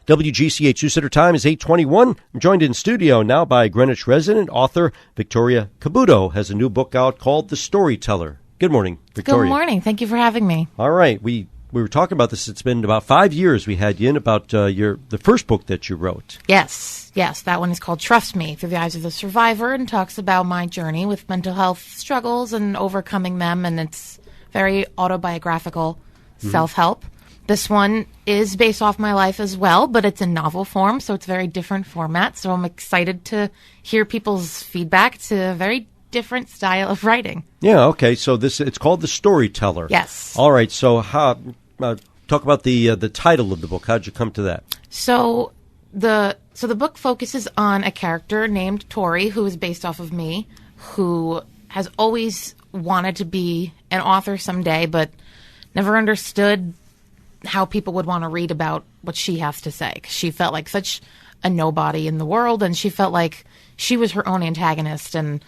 WGCH NewsCenter time is 8:21. I'm joined in studio now by Greenwich resident author Victoria Caputo. Has a new book out called The Storyteller. Good morning, Victoria. Good morning. Thank you for having me. All right. We were talking about this. It's been about 5 years we had you in about the first book that you wrote. Yes. That one is called Trust Me, Through the Eyes of the Survivor, and talks about my journey with mental health struggles and overcoming them. And it's very autobiographical, self-help. This one is based off my life as well, but it's in novel form, so it's a very different format. So I'm excited to hear people's feedback. It's a very different style of writing. Yeah, okay. So it's called The Storyteller. Yes. All right. So talk about the title of the book. How'd you come to that? So the book focuses on a character named Tori, who is based off of me, who has always wanted to be an author someday, but never understood how people would want to read about what she has to say. 'Cause she felt like such a nobody in the world, and she felt like she was her own antagonist and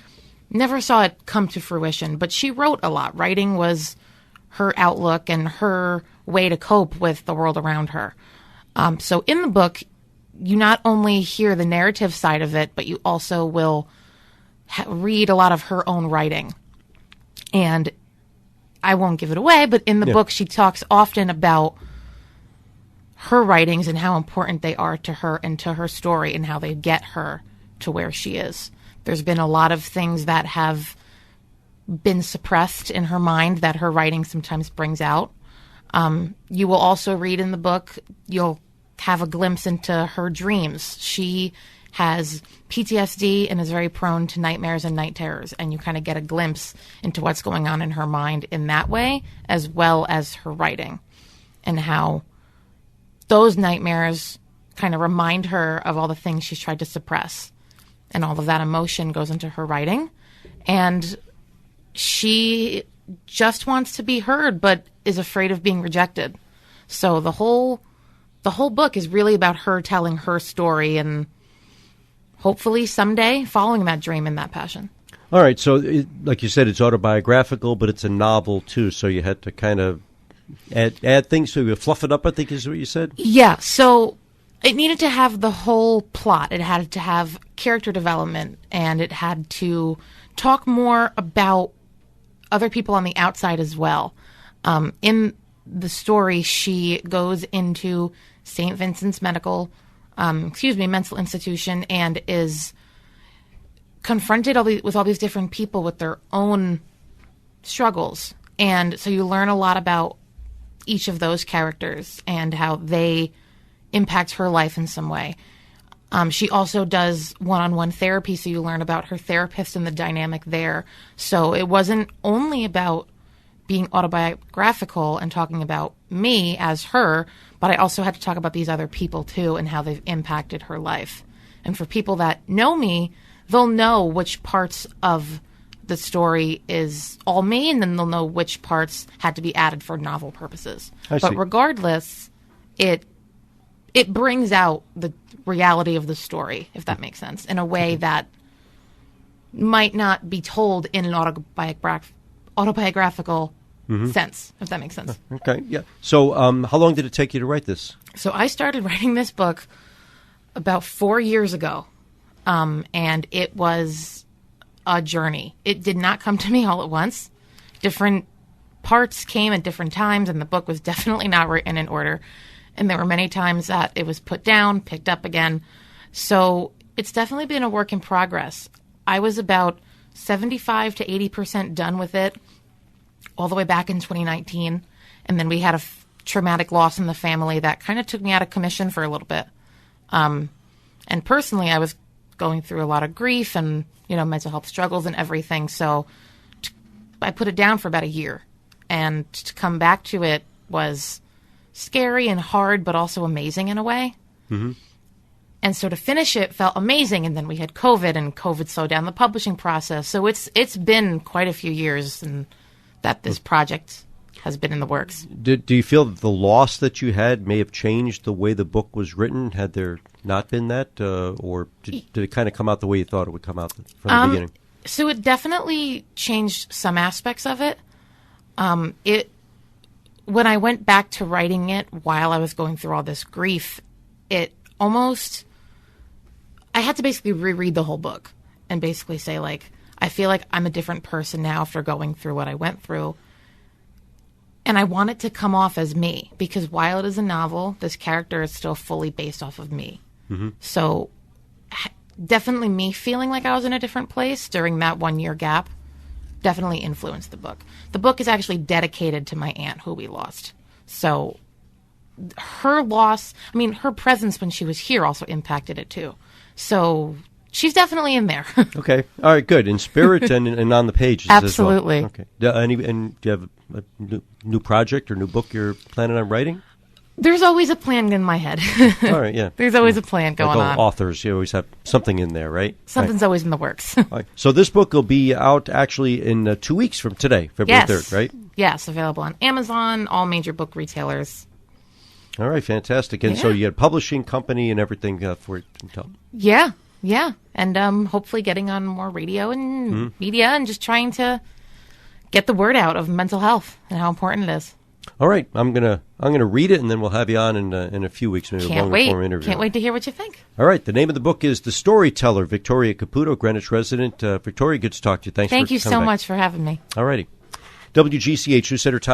never saw it come to fruition. But she wrote a lot. Writing was her outlook and her way to cope with the world around her. So in the book, you not only hear the narrative side of it, but you also will read a lot of her own writing. And I won't give it away, but in the book, she talks often about her writings and how important they are to her and to her story and how they get her to where she is. There's been a lot of things that have been suppressed in her mind that her writing sometimes brings out. You will also read in the book, you'll have a glimpse into her dreams. She has PTSD and is very prone to nightmares and night terrors, and you kind of get a glimpse into what's going on in her mind in that way, as well as her writing, and how those nightmares kind of remind her of all the things she's tried to suppress, and all of that emotion goes into her writing, and she just wants to be heard but is afraid of being rejected. So the whole book is really about her telling her story and hopefully someday following that dream and that passion. All right. So, like you said, it's autobiographical, but it's a novel, too. So you had to kind of add things to fluff it up, I think is what you said? Yeah. So it needed to have the whole plot. It had to have character development, and it had to talk more about other people on the outside as well. In the story, she goes into St. Vincent's mental institution and is confronted with all these different people with their own struggles. And so you learn a lot about each of those characters and how they impact her life in some way. She also does one-on-one therapy, so you learn about her therapist and the dynamic there. So it wasn't only about being autobiographical and talking about me as her, but I also had to talk about these other people too and how they've impacted her life. And for people that know me, they'll know which parts of the story is all me, and then they'll know which parts had to be added for novel purposes. But regardless, it brings out the reality of the story, if that makes sense, in a way that might not be told in an autobiographical sense, if that makes sense. Okay, yeah. So how long did it take you to write this? So I started writing this book about 4 years ago, and it was a journey. It did not come to me all at once. Different parts came at different times, and the book was definitely not written in order. And there were many times that it was put down, picked up again. So it's definitely been a work in progress. I was about 75 to 80% done with it all the way back in 2019. And then we had a traumatic loss in the family that kind of took me out of commission for a little bit. And personally, I was going through a lot of grief and, mental health struggles and everything. So I put it down for about a year. And to come back to it was scary and hard, but also amazing in a way. Mm-hmm. And so to finish it felt amazing. And then we had COVID, and COVID slowed down the publishing process. So it's been quite a few years and that this project has been in the works. Do you feel that the loss that you had may have changed the way the book was written? Had there not been that? Or did it kind of come out the way you thought it would come out from the beginning? So it definitely changed some aspects of it. When I went back to writing it while I was going through all this grief, it almost, I had to basically reread the whole book and basically say, like, I feel like I'm a different person now after going through what I went through. And I want it to come off as me, because while it is a novel, this character is still fully based off of me. Mm-hmm. So definitely me feeling like I was in a different place during that 1 year gap definitely influenced the book. The book is actually dedicated to my aunt who we lost. So her loss, I mean, her presence when she was here also impacted it too. So she's definitely in there. Okay. All right, good. In spirit and on the pages Absolutely. as well. Okay. And do you have a new project or new book you're planning on writing? There's always a plan in my head. All right, yeah. There's always a plan going like on. Authors, you always have something in there, right? Something's always in the works. All right. So this book will be out actually in 2 weeks from today, February 3rd, right? Yes, available on Amazon, all major book retailers. All right, fantastic. And so you get a publishing company and everything for it. Yeah. And hopefully getting on more radio and media and just trying to get the word out of mental health and how important it is. All right, I'm gonna read it, and then we'll have you on in a few weeks, maybe a longer form interview. Can't wait to hear what you think. All right, the name of the book is The Storyteller. Victoria Caputo, Greenwich resident. Victoria, good to talk to you. Thank you so much for having me. All righty. WGCH NewsCenter time.